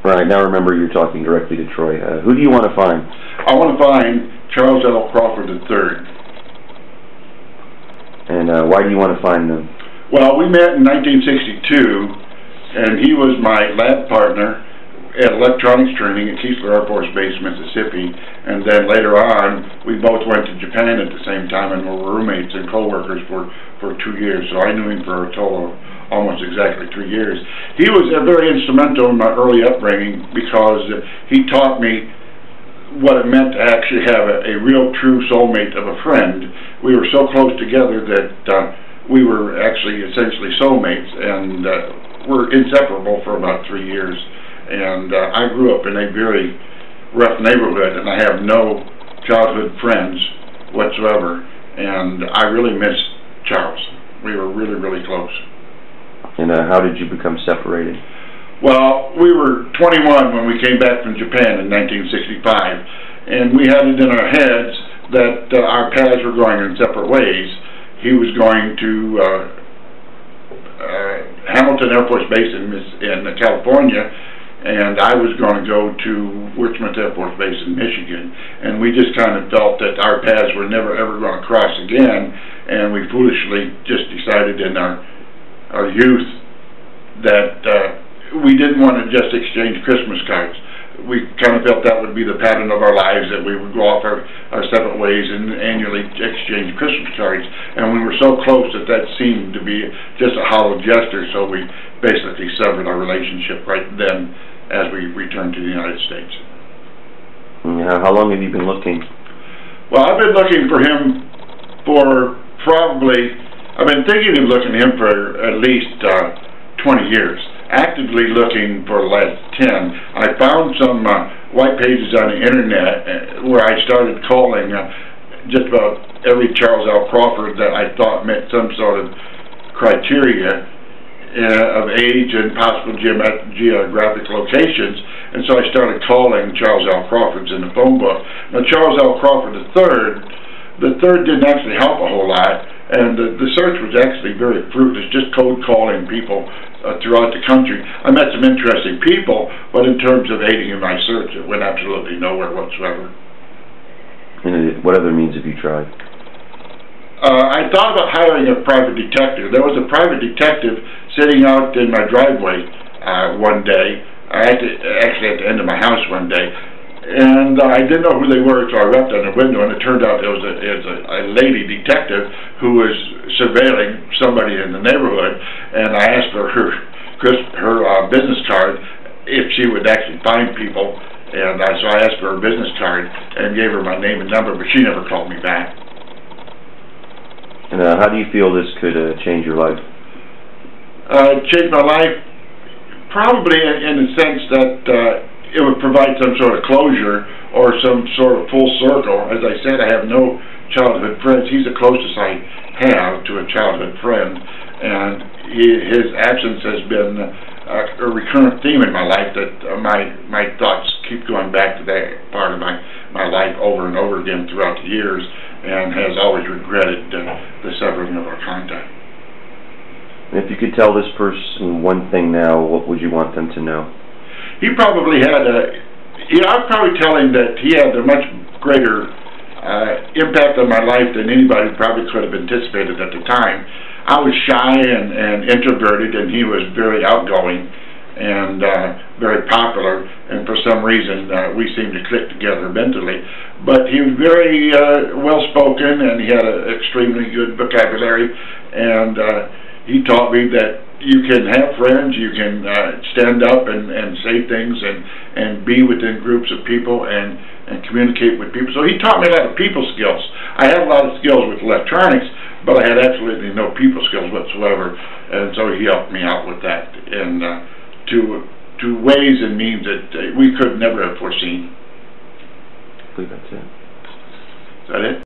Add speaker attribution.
Speaker 1: Right, now remember you're talking directly to Troy. Who do you want to find?
Speaker 2: I want to find Charles L. Crawford III.
Speaker 1: And why do you want to find them?
Speaker 2: Well, we met in 1962, and he was my lab partner at electronics training at Keesler Air Force Base, Mississippi. And then later on, we both went to Japan at the same time and were roommates and co-workers for 2 years. So I knew him for a total of almost exactly 3 years. He was very instrumental in my early upbringing because he taught me what it meant to actually have a real true soulmate of a friend. We were so close together that we were actually essentially soulmates, and were inseparable for about 3 years. And I grew up in a very rough neighborhood, and I have no childhood friends whatsoever, and I really miss Charles. We were really, really close.
Speaker 1: And how did you become separated?
Speaker 2: Well, we were 21 when we came back from Japan in 1965, and we had it in our heads that our paths were going in separate ways. He was going to Hamilton Air Force Base in California, and I was going to go to Richmond Air Force Base in Michigan. And we just kind of felt that our paths were never ever going to cross again, and we foolishly just decided in our youth that we didn't want to just exchange Christmas cards. We kind of felt that would be the pattern of our lives, that we would go off our separate ways and annually exchange Christmas cards. And we were so close that seemed to be just a hollow gesture, so we basically severed our relationship right then as we returned to the United States.
Speaker 1: How long have you been looking?
Speaker 2: Well, I've been looking for him for I've been thinking of looking at him for at least 20 years. Actively looking for the last 10. I found some white pages on the internet where I started calling just about every Charles L. Crawford that I thought met some sort of criteria of age and possible geographic locations, and so I started calling Charles L. Crawfords in the phone book. Now, Charles L. Crawford the third didn't actually help a whole lot, and the search was actually very fruitless, just cold calling people throughout the country. I met some interesting people, but in terms of aiding in my search, it went absolutely nowhere whatsoever.
Speaker 1: And what other means have you tried?
Speaker 2: I thought about hiring a private detective. There was a private detective sitting out in my driveway one day, actually at the end of my house one day, and I didn't know who they were, so I rapped on the window, and it turned out it was a lady detective who was surveilling somebody in the neighborhood, and I asked for her business card if she would actually find people, and so I asked for her business card and gave her my name and number, but she never called me back.
Speaker 1: And how do you feel this could change your life?
Speaker 2: Change my life? Probably in the sense that it would provide some sort of closure or some sort of full circle. As I said, I have no childhood friends. He's the closest I have to a childhood friend, and his absence has been a recurrent theme in my life, that my thoughts keep going back to that part of my life over and over again throughout the years, and has always regretted the severing of our contact.
Speaker 1: And if you could tell this person one thing now, what would you want them to know?
Speaker 2: He probably had I'd probably tell him that he had a much greater impact on my life than anybody probably could have anticipated at the time. I was shy and introverted, and he was very outgoing and very popular, and for some reason we seemed to click together mentally. But he was very well-spoken, and he had an extremely good vocabulary, and he taught me that you can have friends, you can stand up and say things and be within groups of people and communicate with people. So he taught me a lot of people skills. I had a lot of skills with electronics, but I had absolutely no people skills whatsoever, and so he helped me out with that in to ways and means that we could never have foreseen.
Speaker 1: I believe that's it.
Speaker 2: Is that it?